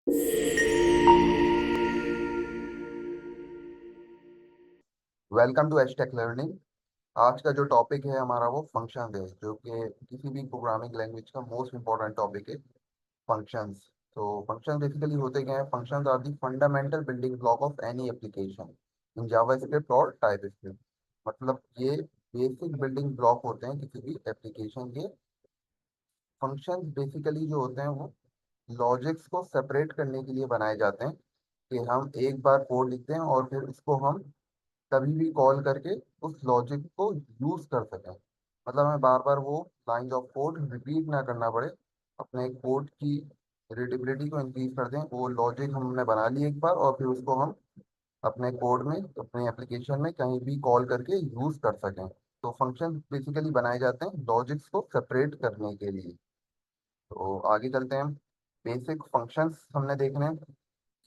Welcome to एचटेक learning. आज का जो टॉपिक है हमारा वो फंक्शन है, जो कि किसी भी प्रोग्रामिंग लैंग्वेज का मोस्ट इंपॉर्टेंट टॉपिक है। फंक्शंस। तो फंक्शन बेसिकली होते क्या है? Functions are the fundamental building block of any application in JavaScript और टाइपस्क्रिप्ट। मतलब ये बेसिक बिल्डिंग ब्लॉक होते हैं किसी भी एप्लीकेशन के। फंक्शंस बेसिकली जो होते हैं वो लॉजिक्स को सेपरेट करने के लिए बनाए जाते हैं, कि हम एक बार कोड लिखते हैं और फिर उसको हम कभी भी कॉल करके उस लॉजिक को यूज कर सकें। मतलब हमें बार बार वो लाइंस ऑफ कोड रिपीट ना करना पड़े। अपने कोड की रीडेबिलिटी को इंक्रीज कर दें। वो लॉजिक हमने बना ली एक बार और फिर उसको हम अपने कोड में, अपने एप्लीकेशन में कहीं भी कॉल करके यूज कर सकें। तो फंक्शन बेसिकली बनाए जाते हैं लॉजिक्स को सेपरेट करने के लिए। तो आगे चलते हैं। बेसिक फंक्शंस हमने देखने हैं।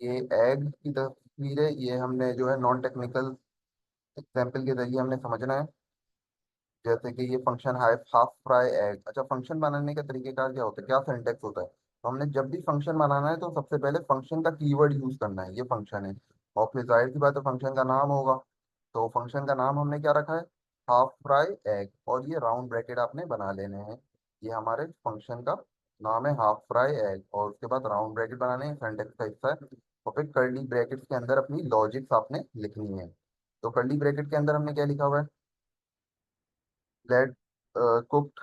ये एग की तस्वीर है, ये हमने जो है नॉन टेक्निकल एग्जाम्पल के जरिए हमने समझना है। जैसे कि ये फंक्शन है हाफ फ्राई एग। अच्छा, फंक्शन बनाने का तरीकेकार क्या होता है, क्या सिंटेक्स होता है? तो हमने जब भी फंक्शन बनाना है तो सबसे पहले फंक्शन का कीवर्ड यूज करना है, ये फंक्शन है। और फिर जाहिर सी बात है फंक्शन का नाम होगा। तो फंक्शन का नाम हमने क्या रखा है? Half fry egg. और ये राउंड ब्रैकेट आपने बना लेने हैं। ये हमारे फंक्शन का नाम है हाफ फ्राई एग, और उसके बाद राउंड ब्रैकेट बनाने हैं, सिंटेक्स का हिस्सा है। और फिर कर्ली ब्रैकेट्स के अंदर अपनी लॉजिक्स आपने लिखनी है। तो कर्ली ब्रैकेट के अंदर हमने क्या लिखा हुआ है? Let cooked.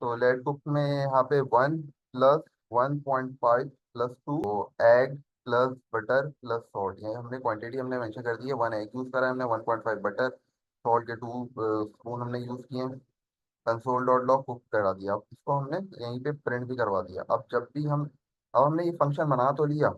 तो लेट कुक में यहाँ पे 1 + 1.5 + 2, तो egg plus butter plus salt. ये हमने क्वांटिटी हमने मेंशन कर दी है। 1 एग यूज़ करा है हमने, 1.5 बटर, सॉल्ट के 2 स्पून हमने यूज़ किए हैं। कंसोल डॉट लॉग कुक करा दिया। अब इसको हमने यहीं पे प्रिंट भी करवा दिया। अब हमने ये फंक्शन बना तो लिया।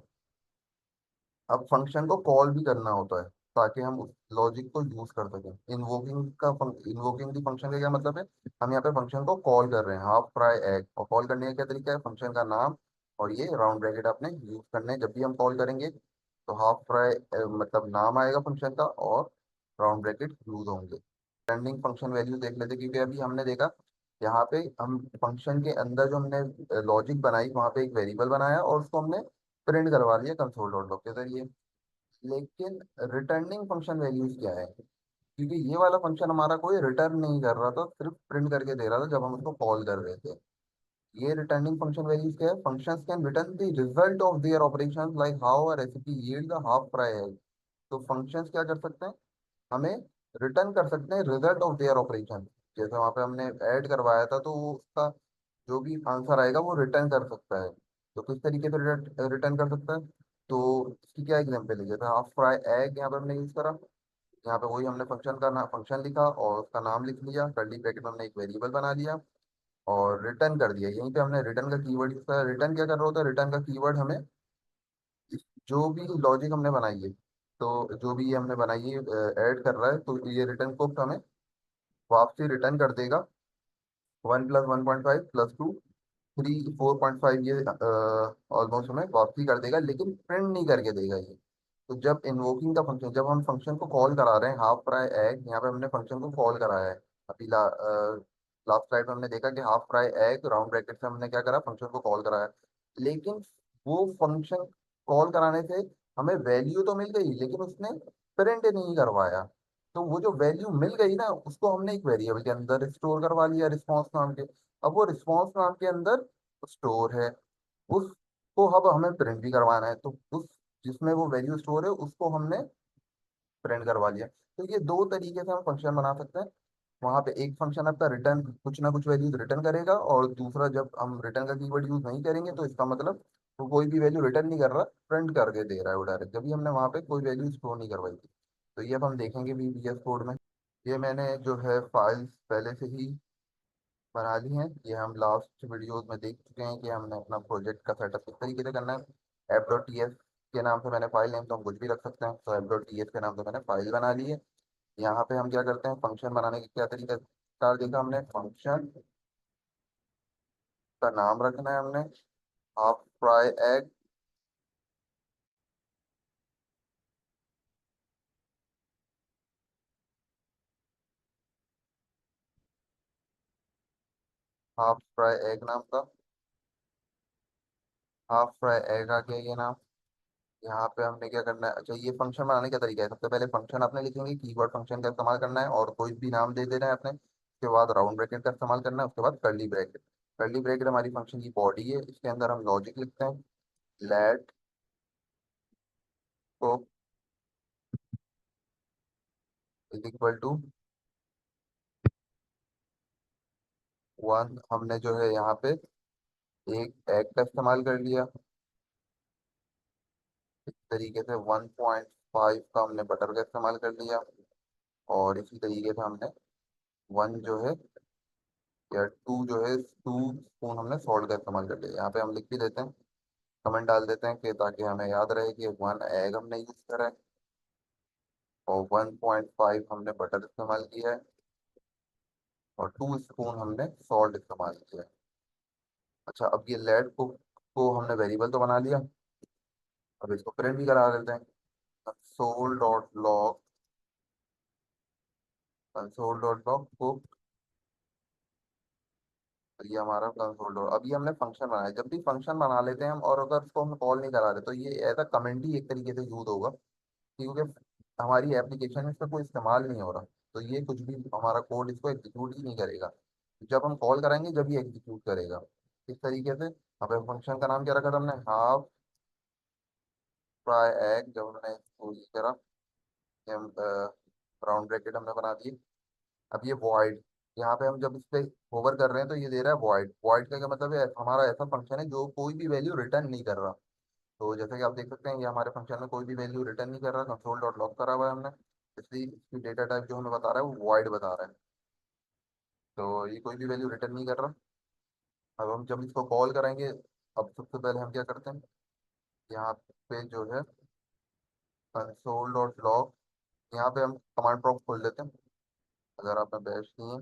अब फंक्शन को कॉल भी करना होता है ताकि हम उस लॉजिक को यूज कर सकें। इन्वोकिंग की फंक्शन का क्या मतलब है? हम यहाँ पे फंक्शन को कॉल कर रहे हैं हाफ फ्राई एग, और कॉल करने का क्या तरीका है? फंक्शन का नाम और ये राउंड ब्रैकेट आपने यूज करने हैं जब भी हम कॉल करेंगे। तो हाफ फ्राई मतलब नाम आएगा फंक्शन का, और राउंड ब्रैकेट यूज होंगे। रनिंग फंक्शन वैल्यू देख लेते हैं, क्योंकि अभी हमने देखा यहाँ पे हम फंक्शन के अंदर जो हमने लॉजिक बनाई वहाँ पे एक वेरिएबल बनाया और उसको हमने प्रिंट करवा लिया कंसोल डॉट लॉग के जरिए। लेकिन रिटर्निंग फंक्शन वैल्यूज क्या है? क्योंकि ये वाला फंक्शन हमारा कोई रिटर्न नहीं कर रहा था, सिर्फ प्रिंट करके दे रहा था जब हम उसको कॉल कर रहे थे। ये रिटर्निंग फंक्शन वैल्यूज क्या है? Functions can return the result of their operations like how a recipe yield the half fry egg. तो फंक्शंस क्या कर सकते हैं? हमें रिटर्न कर सकते हैं रिजल्ट ऑफ देयर ऑपरेशन। जैसे वहां पे हमने ऐड करवाया था तो वो उसका जो भी आंसर आएगा वो रिटर्न कर सकता है। तो किस तरीके से रिटर्न कर सकता है? तो इसकी क्या एग्जांपल है? जैसे हाफ फ्राई एग यहाँ पे हमने यूज करा। यहाँ पे वही हमने फंक्शन लिखा और उसका नाम लिख लिया, कर्ली ब्रैकेट में हमने एक वेरिएबल बना लिया और रिटर्न कर दिया। यहीं पे हमने रिटर्न का कीवर्ड यूज करा। रिटर्न क्या कर रहा होता है? रिटर्न का कीवर्ड हमें जो भी लॉजिक हमने बनाई है, तो जो भी ये हमने बनाई है ऐड कर रहा है, तो ये रिटर्न को हमें वापसी रिटर्न कर देगा। 1 + 1.5 + 2 4.5, ये ऑलमोस्ट हमें वापसी कर देगा, लेकिन प्रिंट नहीं करके देगा ये। तो जब इन्वोकिंग का फंक्शन, जब हम फंक्शन को कॉल करा रहे हैं हाफ फ्राई एग, यहाँ पे हमने फंक्शन को कॉल कराया है। अभी लास्ट स्लाइड में हमने देखा कि half fry egg round bracket से हमने क्या करा? फंक्शन को कॉल कराया। लेकिन वो फंक्शन कॉल कराने से हमें वैल्यू तो मिल गई, लेकिन उसने प्रिंट नहीं करवाया। तो वो जो वैल्यू मिल गई ना, उसको हमने एक वेरिएबल के अंदर स्टोर करवा लिया, रिस्पॉन्स नाम के। अब वो रिस्पॉन्स नाम के अंदर स्टोर है, उसको अब हमें प्रिंट भी करवाना है। तो उस जिसमें वो वैल्यू स्टोर है उसको हमने प्रिंट करवा लिया। तो ये दो तरीके से हम फंक्शन बना सकते हैं। वहां पे एक फंक्शन आपका रिटर्न कुछ ना कुछ वैल्यूज रिटर्न करेगा, और दूसरा जब हम रिटर्न का कीवर्ड यूज नहीं करेंगे तो इसका मतलब वो कोई भी वैल्यू रिटर्न नहीं कर रहा, प्रिंट करके दे रहा है वो डायरेक्ट, जब भी हमने वहां पे कोई वैल्यू स्टोर नहीं करवाई थी। तो ये अब हम देखेंगे भी VS कोड में। ये मैंने जो है फाइल्स पहले से ही बना ली हैं। ये हम लास्ट वीडियोस में देख चुके हैं कि हमने अपना प्रोजेक्ट का सेटअप किस तरीके से करना है। app.ts के नाम से मैंने फाइल नेम, तो हम कुछ भी रख सकते हैं। तो app.ts के नाम से मैंने फाइल बना ली है। यहाँ पे हम क्या करते हैं? फंक्शन बनाने का क्या तरीका कार देखा हमने? फंक्शन का नाम रखना है हमने half fry egg. Half fry egg नाम का हाफ फ्राई एग आ गया ये नाम। यहाँ पे हमने क्या करना है, अच्छा ये फंक्शन बनाने का तरीका है। सबसे पहले फंक्शन आपने लिखेंगे, कीवर्ड फंक्शन का इस्तेमाल करना है और कोई भी नाम दे देना है आपने। उसके बाद राउंड ब्रैकेट का इस्तेमाल करना है, उसके बाद कर्ली ब्रैकेट। कर्ली ब्रैकेट हमारी फंक्शन की बॉडी है, इसके अंदर हम लॉजिक लिखते हैं। लेट को इज इक्वल टू वन। हमने जो है यहाँ पे एक एग का इस्तेमाल कर लिया। इस तरीके से 1.5 का हमने बटर का इस्तेमाल कर लिया। और इसी तरीके से हमने वन जो है या टू जो है 2 स्पून हमने सॉल्ट का इस्तेमाल कर लिया। यहाँ पे हम लिख भी देते हैं, कमेंट डाल देते हैं कि ताकि हमें याद रहे कि 1 एग हमने यूज करा है और 1.5 हमने बटर इस्तेमाल किया है और 2 स्पून हमने सॉल्ट इस्तेमाल किया है। अच्छा, अब ये लेड को हमने वेरिएबल तो बना लिया। अब इसको प्रिंट भी करा देते हैं। Console dot log, console dot log ये हमारा कंसोल डॉट। अभी हमने फंक्शन बनाया, जब भी फंक्शन बना लेते हैं हम और अगर उसको हम कॉल नहीं करा रहे तो ये एज अ कमेंट ही एक तरीके से यूज होगा, क्योंकि हमारी एप्लीकेशन में इसका कोई इस्तेमाल नहीं हो रहा। तो ये कुछ भी हमारा कोड इसको एग्जीक्यूट ही नहीं करेगा। जब हम कॉल करेंगे जब ये एग्जीक्यूट करेगा। इस तरीके से हमें फंक्शन का नाम क्या रखा था हमने, हाफ फ्राई एग। जब हमने इसको ये करा, राउंड ब्रैकेट हमने बना दिए। अब ये वॉइड, यहाँ पे हम जब इस पे होवर कर रहे हैं तो ये दे रहा है वॉइड। वॉइड का क्या मतलब है, हमारा ऐसा फंक्शन है जो कोई भी वैल्यू रिटर्न नहीं कर रहा। तो जैसे कि आप देख सकते हैं ये हमारे फंक्शन में कोई भी वैल्यू रिटर्न नहीं कर रहा, कंसोल डॉट लॉग करा हुआ है हमने। इसलिए इसकी डेटा टाइप जो हमें बता रहा है वो वॉइड बता रहा है। तो ये कोई भी वैल्यू रिटर्न नहीं कर रहा। अब हम जब इसको कॉल करेंगे, अब सबसे पहले हम क्या करते हैं, यहाँ पे जो है कंसोल डॉट लॉग, यहाँ पे हम कमांड प्रॉम्प्ट खोल लेते हैं अगर आपने बैश नहीं है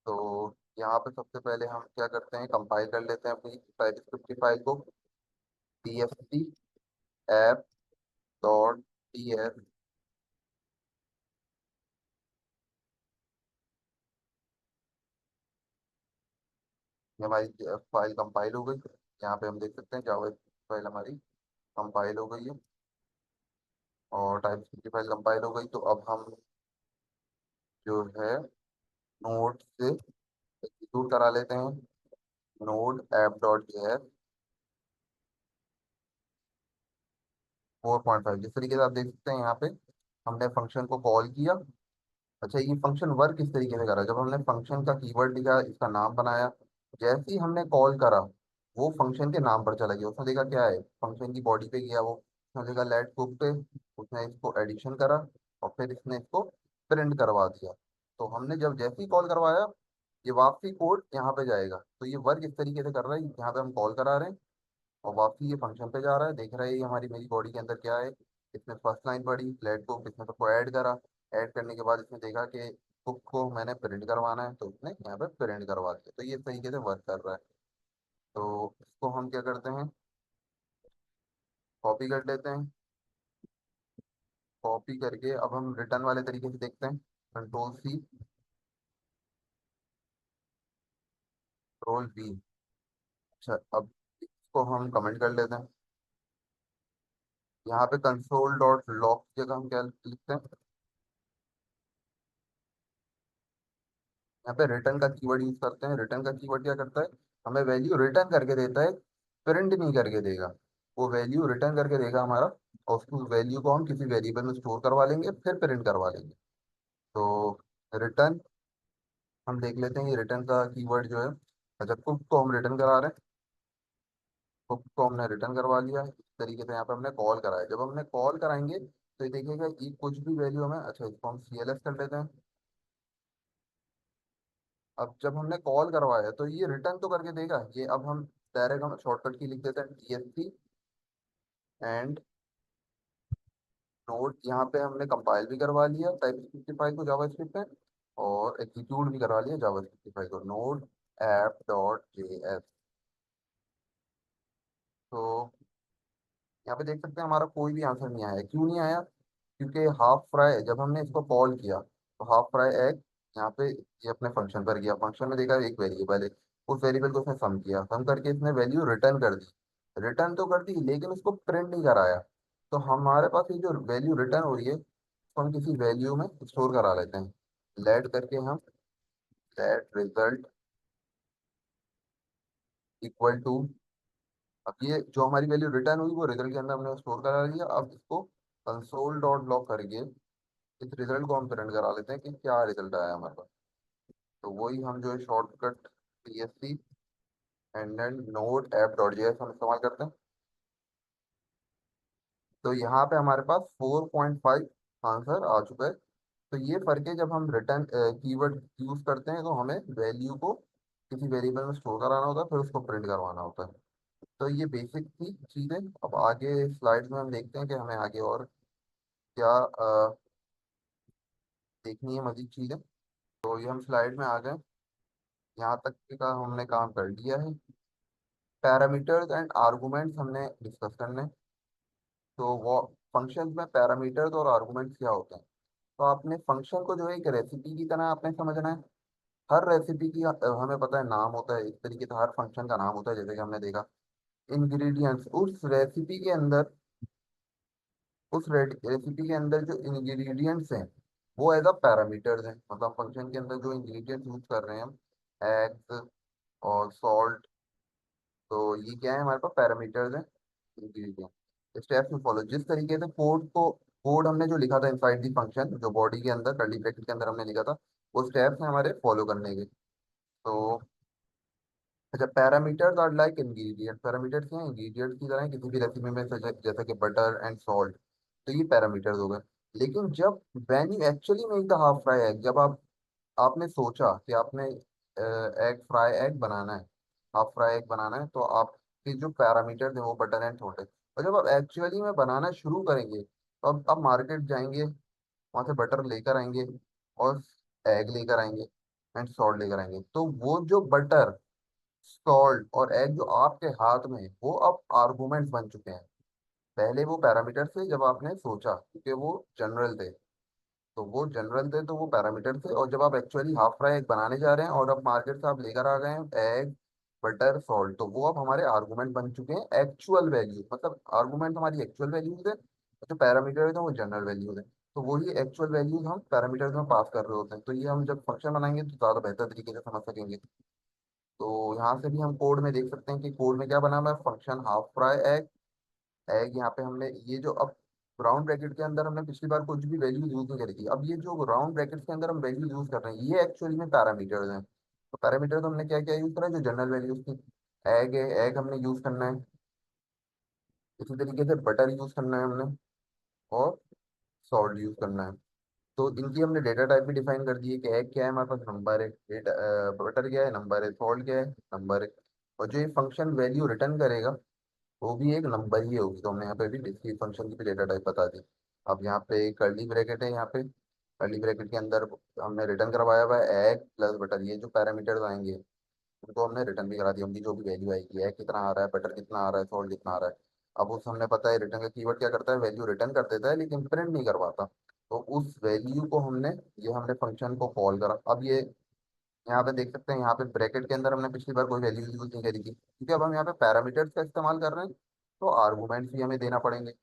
तो। यहाँ पे सबसे पहले हम क्या करते हैं, कंपाइल कर लेते हैं अपनी स्क्रिप्ट फाइल को। pst ऐप डॉट ps, ये हमारी फाइल कंपाइल हो गई। यहाँ पे हम देख सकते हैं जावा फाइल हमारी कंपाइल हो गई है और टाइप की फाइल कंपाइल हो गई। तो अब हम जो है नोड से एग्जीक्यूट करा लेते हैं, नोड ऐप डॉट जेएस 4.5। जिस तरीके से आप देख सकते हैं यहाँ पे हमने फंक्शन को कॉल किया। अच्छा, ये फंक्शन वर्क किस तरीके से करा, जब हमने फंक्शन का कीवर्ड लिखा, इसका नाम बनाया, जैसे ही हमने कॉल करा वो फंक्शन के नाम पर चला गया। उसने देखा क्या है, फंक्शन की बॉडी पे गया वो, उसने देखा लेट कुक पे, उसने इसको एडिशन करा और फिर इसने इसको प्रिंट करवा दिया। तो हमने जब जैसे ही कॉल करवाया ये वापसी कोड यहाँ पे जाएगा। तो ये वर्क इस तरीके से कर रहा है, यहाँ पे हम कॉल करा रहे हैं और वापसी ये फंक्शन पे जा रहा है, देख रहा है ये हमारी मेरी बॉडी के अंदर क्या है। इसने फर्स्ट लाइन पढ़ी, लेट को इसने सबको ऐड करा। ऐड करने के बाद इसने देखा कि बुक को मैंने प्रिंट करवाना है तो इसने यहाँ पे प्रिंट करवा दिया। तो ये इस तरीके से वर्क कर रहा है। तो इसको हम क्या करते हैं, कॉपी कर लेते हैं। कॉपी करके अब हम रिटर्न वाले तरीके से देखते हैं, कंट्रोल सी, कंट्रोल वी। अच्छा, अब इसको हम कमेंट कर लेते हैं। यहाँ पे कंसोल डॉट लॉग की जगह हम क्या लिखते हैं, यहाँ पे रिटर्न का कीवर्ड यूज करते हैं। रिटर्न का कीवर्ड क्या करता है, हमें वैल्यू रिटर्न करके देता है, प्रिंट नहीं करके देगा। वो वैल्यू रिटर्न करके देगा हमारा और उस वैल्यू को हम किसी वेरिएबल में स्टोर करवा लेंगे फिर प्रिंट करवा लेंगे। तो रिटर्न हम देख लेते हैं, ये रिटर्न का कीवर्ड जो है, अच्छा कुक को हम रिटर्न करा रहे हैं, कुक को हमने रिटर्न करवा लिया है। इस तरीके से यहाँ पे हमने कॉल कराया, जब हमने कॉल कराएंगे तो ये देखिएगा कि कुछ भी वैल्यू हमें, अच्छा इसको हम CLS कर लेते हैं। अब जब हमने कॉल करवाया तो ये रिटर्न तो करके देगा ये। अब हम डायरेक्ट हम शॉर्टकट की लिख देते हैं TSC एंड नोट। यहाँ पे हमने कंपाइल भी करवा लिया टाइप स्क्रिप्ट फाइल को जावा स्क्रिप्ट में और एग्जीक्यूट भी करवा लिया जावा स्क्रिप्ट फाइल को, नोड ऐप डॉट JS। तो यहाँ पे देख सकते हैं हमारा कोई भी आंसर नहीं आया। क्यों नहीं आया, क्योंकि हाफ फ्राई जब हमने इसको कॉल किया तो हाफ फ्राई एग यहाँ पे ये अपने फंक्शन पर गया, फंक्शन में देखा एक वेरिएबल है, उस वेरिएबल को उसने सम किया, सम करके इसने वैल्यू रिटर्न कर दी। रिटर्न तो कर दी लेकिन उसको प्रिंट नहीं कराया। तो हमारे पास ये जो वैल्यू रिटर्न हो रही है उसको हम किसी वैल्यू में स्टोर करा लेते हैं। लेट करके हम लेट रिजल्ट इक्वल टू, अब ये जो हमारी वैल्यू रिटर्न हुई वो रिजल्ट के अंदर हमने स्टोर करा लिया। अब इसको कंसोल डॉट लॉग करके इस रिजल्ट को हम प्रिंट करा लेते हैं कि क्या रिजल्ट आया हमारे पास। तो वही हम जो है shortcut CSC and then node app dot JS हम इस्तेमाल करते हैं। तो यहाँ पे हमारे पास 4.5 आंसर आ चुका है। तो ये फर्क है, जब हम रिटर्न कीवर्ड यूज करते हैं तो हमें वैल्यू को किसी वेरिएबल में स्टोर कराना होता है, फिर उसको प्रिंट करवाना होता है। तो ये बेसिक थी चीज़ें। अब आगे स्लाइड्स में हम देखते हैं कि हमें आगे और क्या देखनी है मजीद चीज़ें। तो ये हम स्लाइड में आ गए, यहाँ तक का हमने काम कर लिया है। पैरामीटर्स एंड आर्गुमेंट्स हमने डिस्कस करने हैं। तो वो फंक्शंस में पैरामीटर्स और आर्गुमेंट्स क्या होते हैं। तो आपने फंक्शन को जो है एक रेसिपी की तरह आपने समझना है। हर रेसिपी की हमें पता है नाम होता है, इस तरीके से हर फंक्शन का नाम होता है। जैसे कि हमने देखा इंग्रेडिएंट्स, उस रेसिपी के अंदर, उस रेसिपी के अंदर जो इंग्रेडिएंट्स हैं वो एज अ पैरामीटर्स हैं। मतलब फंक्शन के अंदर जो इंग्रेडिएंट्स यूज कर रहे हैं हम, एग्स और सॉल्ट, तो ये क्या है हमारे पास पैरामीटर्स हैं, इंग्रेडिएंट। स्टेप्स में फॉलो, जिस तरीके से कोड हमने जो लिखा था इनसाइड दी फंक्शन, जो बॉडी के अंदर कर्ली ब्रैकेट के अंदर हमने लिखा था, वो स्टेप्स हैं हमारे फॉलो करने के। तो अच्छा, parameters are like ingredient, parameters क्या हैं, इंग्रेडिएंट्स की तरह हैं किसी भी रेसिपी में, जैसा कि बटर एंड सॉल्ट। तो ये पैरामीटर्स हो गए। लेकिन जब when you actually make the half fry egg, जब आपने सोचा कि आपने एग फ्राई एग बनाना है, हाफ फ्राई एग बनाना है, तो आपके जो पैरामीटर्स हैं वो बटर एंड सॉल्ट है। और जब आप एक्चुअली में बनाना शुरू करेंगे तो अब आप मार्केट जाएंगे, वहां से बटर लेकर आएंगे और एग लेकर आएंगे एंड सॉल्ट लेकर आएंगे। तो वो जो बटर, सॉल्ट और एग जो आपके हाथ में है वो अब आर्गुमेंट्स बन चुके हैं। पहले वो पैरामीटर थे जब आपने सोचा, क्योंकि वो जनरल थे। तो वो जनरल थे तो वो पैरामीटर थे, और जब आप एक्चुअली हाफ फ्राई एग बनाने जा रहे हैं और अब मार्केट से आप लेकर आ गए हैं एग, बटर, सॉल्ट, तो वो अब हमारे आर्गुमेंट बन चुके हैं, एक्चुअल वैल्यू। मतलब आर्गुमेंट हमारी एक्चुअल वैल्यूज है, और जो पैरामीटर है वो जनरल वैल्यूज है। तो वही एक्चुअल वैल्यूज हम पैरामीटर्स में पास कर रहे होते हैं। तो ये हम जब फंक्शन बनाएंगे तो ज़्यादा बेहतर तरीके से समझ सकेंगे। तो यहाँ से भी हम कोड में देख सकते हैं कि कोड में क्या बना हुआ है, function half fry egg. Egg यहाँ पे हमने ये जो अब राउंड ब्रैकेट के अंदर हमने पिछली बार कुछ भी वैल्यू यूज नहीं करी थी, अब ये जो राउंड ब्रैकेट के अंदर हम वैल्यू यूज कर रहे हैं ये एक्चुअली में पैरामीटर्स हैं। तो पैरामीटर्स हमने क्या क्या यूज करा है, जो जनरल वैल्यूज थी। एग है, एग हमने यूज करना है। इसी तरीके से बटर यूज करना है हमने, और सॉल्ट यूज करना है। तो इनकी हमने डेटा टाइप भी डिफाइन कर दी है कि एग क्या है हमारे पास, नंबर है, डेटा बटर क्या है, नंबर है, सॉल्ट क्या है, नंबर है। और जो ये फंक्शन वैल्यू रिटर्न करेगा वो भी एक नंबर ही होगी। तो हमने यहाँ पे भी इसकी फंक्शन की भी डेटा टाइप बता दी। अब यहाँ पे कर्ली ब्रैकेट है, यहाँ पे कर्ली ब्रैकेट के अंदर हमने रिटर्न करवाया हुआ है एग प्लस बटर। ये जो पैरामीटर्स आएंगे उनको हमने रिटर्न भी करा दिया, उनकी जो भी वैल्यू आएगी, एग कितना आ रहा है, बटर कितना आ रहा है, सॉल्ट कितना आ रहा है। अब उस हमने पता है रिटर्न का कीवर्ड क्या करता है, वैल्यू रिटर्न कर देता है लेकिन प्रिंट नहीं करवाता। तो उस वैल्यू को हमने, ये हमने फंक्शन को कॉल करा। अब ये यहाँ पे देख सकते हैं, यहाँ पे ब्रैकेट के अंदर हमने पिछली बार कोई वैल्यू यूज नहीं करी थी, क्योंकि अब हम यहाँ पे पैरामीटर्स का इस्तेमाल कर रहे हैं। तो आर्गूमेंट्स भी हमें देना पड़ेंगे,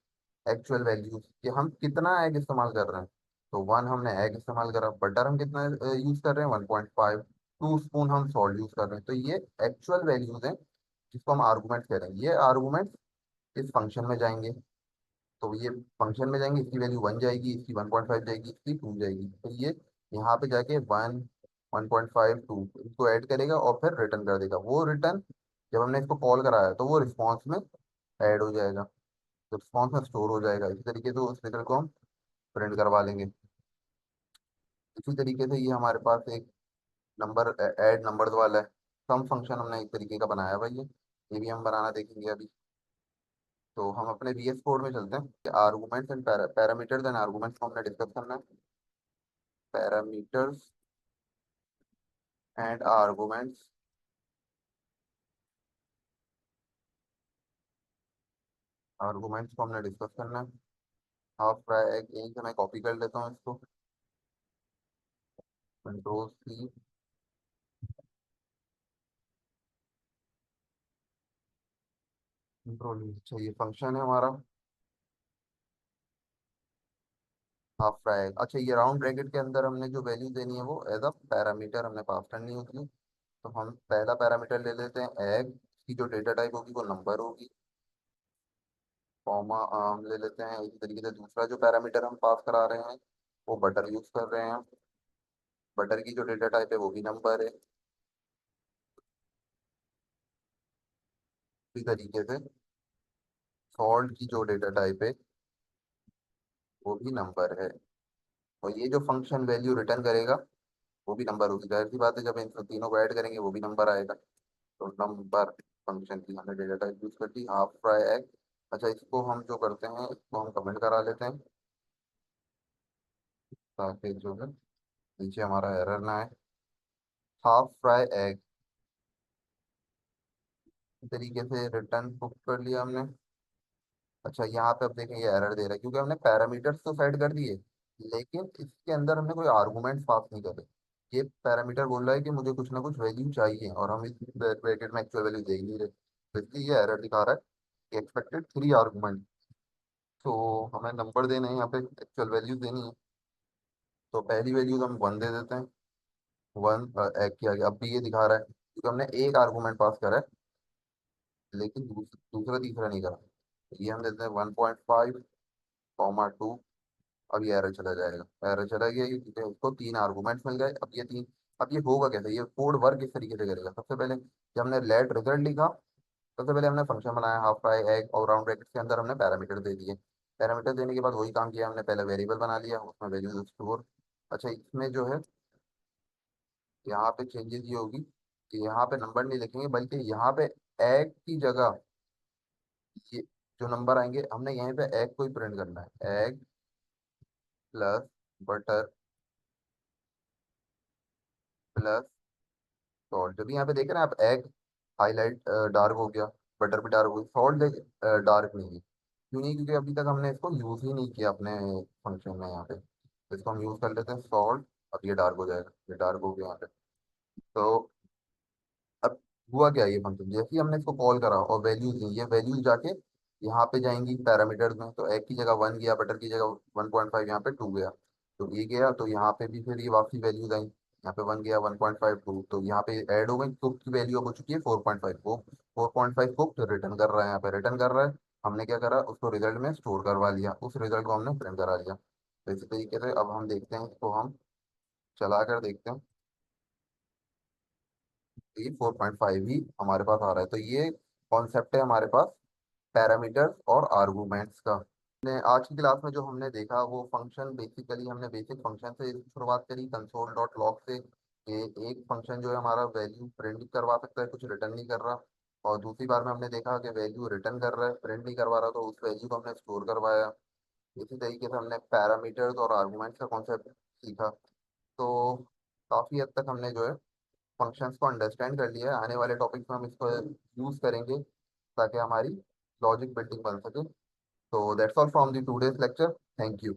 एक्चुअल वैल्यूज कि हम कितना एग इस्तेमाल कर रहे हैं। तो 1 हमने एग इस्तेमाल करा, बटर हम कितना यूज कर रहे हैं, 1.5, 2 स्पून हम सॉल्ट यूज कर रहे हैं। तो ये एक्चुअल वैल्यूज हैं जिसको हम आर्गूमेंट कह रहे हैं। ये आर्गूमेंट इस फंक्शन में जाएंगे। तो ये फंक्शन में जाएंगे, इसकी वैल्यू 1 जाएगी, इसकी 1.5 जाएगी, इसकी 2 जाएगी। तो ये यहाँ पे जाके 1, 1.5, 2 इसको ऐड करेगा और फिर रिटर्न कर देगा। वो रिटर्न जब हमने इसको कॉल कराया तो वो रिस्पॉन्स में ऐड हो जाएगा, तो रिस्पॉन्स में स्टोर हो जाएगा। इसी तरीके से उस रिजल्ट को हम प्रिंट करवा लेंगे। इसी तरीके से ये हमारे पास एक नंबर ऐड नंबर्स वाला है, सम फंक्शन हमने एक तरीके का बनाया भाई। ये भी हम बनाना देखेंगे अभी। तो हम अपने VS कोड में चलते हैं। Arguments and parameters and arguments को हमने डिस्कस करना है। पैरामीटर्स एंड आर्गूमेंट्स, आर्गूमेंट्स को हमने डिस्कस करना है। हाफ ट्राई एक यहीं से मैं कॉपी कर लेता हूँ इसको, कंट्रोल C, कंट्रोल, अच्छा ये फंक्शन है हमारा हाफ फ्राई। अच्छा ये राउंड ब्रैकेट के अंदर हमने जो वैल्यू देनी है वो एज अ पैरामीटर हमने पास करनी होती है। तो हम पहला पैरामीटर ले लेते हैं एग की, जो डेटा टाइप होगी वो नंबर होगी, कॉमा हम ले लेते हैं। इसी तरीके से दूसरा जो पैरामीटर हम पास करा रहे हैं वो बटर यूज कर रहे हैं, बटर की जो डेटा टाइप है वो भी नंबर है। इसी तरीके से सॉल्ट की जो डेटा टाइप है वो भी नंबर है। और ये जो फंक्शन वैल्यू रिटर्न करेगा वो भी नंबर होगी। जाहिर सी बात है, जब इन सब तीनों को ऐड करेंगे वो भी नंबर आएगा। तो नंबर फंक्शन की हमने डेटा टाइप यूज कर दी, हाफ फ्राई एग। अच्छा इसको हम जो करते हैं इसको हम कमेंट करा लेते हैं, ताकि जो है नीचे हमारा एरर ना आए। हाफ फ्राई एग तरीके से रिटर्न बुक कर लिया हमने। अच्छा यहाँ पे अब देखें ये एरर दे रहा है क्योंकि हमने पैरामीटर्स तो सेट कर दिए, लेकिन इसके अंदर हमने कोई आर्गुमेंट्स पास नहीं करे। ये पैरामीटर बोल रहा है कि मुझे कुछ ना कुछ वैल्यू चाहिए और हम इस ब्रैकेट में एक्चुअल वैल्यू देख नहीं रहे, तो इसलिए ये एरर दिखा रहा है कि एक्सपेक्टेड 3 आर्गुमेंट। तो हमें नंबर देने हैं, यहाँ पे एक्चुअल वैल्यू देनी है। तो पहली वैल्यू तो हम 1 दे देते हैं। 1 एग किया गया, अब भी ये दिखा रहा है क्योंकि हमने एक आर्गुमेंट पास करा है, लेकिन दूसरा तीसरा नहीं करा। तो ये हम देते हैं 1.5 कॉमा 2। अब ये एरर चला जाएगा, एरर चला गया ये क्योंकि उसको 3 आर्गुमेंट्स मिल गए। अब ये तीन, अब ये होगा कैसे, ये कोड वर्क किस तरीके से करेगा। सबसे पहले जब हमने लेट रिजल्ट लिखा, सबसे पहले हमने फंक्शन बनाया हाफ फ्राई एग और राउंड ब्रैकेट के अंदर हमने पैरामीटर दे दिए। पैरामीटर देने के बाद वही काम किया हमने, पहले वेरिएबल बना लिया उसमें वैल्यूज स्टोर। अच्छा इसमें जो है यहाँ पे चेंजेस ये होगी कि यहाँ पे नंबर नहीं लिखेंगे, बल्कि यहाँ पे एग की जगह ये जो नंबर आएंगे हमने यहीं पे एग को ही प्रिंट करना है, egg plus butter plus salt. जब भी यहाँ पे देख रहे हैं आप, एग हाईलाइट डार्क हो गया, बटर भी डार्क हो गया, सॉल्ट डार्क नहीं है। क्यों नहीं, क्योंकि अभी तक हमने इसको यूज ही नहीं किया अपने फंक्शन में यहाँ पे। तो इसको हम यूज कर लेते हैं सॉल्ट। अब ये डार्क हो जाएगा, ये डार्क हो गया यहाँ पे। तो अब हुआ क्या, ये फंक्शन जैसे ही हमने इसको कॉल करा और वैल्यूज दी, ये वैल्यूज जाके यहाँ पे जाएंगी पैरामीटर्स में। तो एग की जगह 1 गया, बटर की जगह 1.5, यहाँ पे 2 गया। तो ये गया तो यहाँ पे भी फिर ये वापसी वैल्यूज आई, यहाँ पे 1 गया, 1.5 2, तो यहाँ पे ऐड हो गई। कुक की वैल्यू अब हो चुकी है 4.5। वो 4.5 कुक रिटर्न कर रहा है, यहाँ पे रिटर्न कर रहा है। हमने क्या करा, उसको रिजल्ट में स्टोर करवा लिया, उस रिजल्ट को हमने प्रिंट करा लिया। तो इसी तरीके से अब हम देखते हैं, इसको हम चला कर देखते हैं। तो ये 4.5 ही हमारे पास आ रहा है। तो ये कॉन्सेप्ट है हमारे पास पैरामीटर्स और आर्गुमेंट्स का। आज की क्लास में जो हमने देखा वो फंक्शन, बेसिकली हमने बेसिक फंक्शन से शुरुआत करी, कंसोल डॉट लॉग से। ये एक फंक्शन जो है हमारा वैल्यू प्रिंट करवा सकता है, कुछ रिटर्न नहीं कर रहा। और दूसरी बार में हमने देखा कि वैल्यू रिटर्न कर रहा है, प्रिंट नहीं करवा रहा, तो उस वैल्यू को हमने स्टोर करवाया। इसी तरीके से हमने पैरामीटर्स और आर्गुमेंट्स का कॉन्सेप्ट सीखा। तो काफ़ी हद तक हमने जो है फंक्शंस को अंडरस्टैंड कर लिया है। आने वाले टॉपिक्स में हम इसको यूज़ करेंगे ताकि हमारी लॉजिक बिल्डिंग बन सके। So that's all from the today's lecture. Thank you.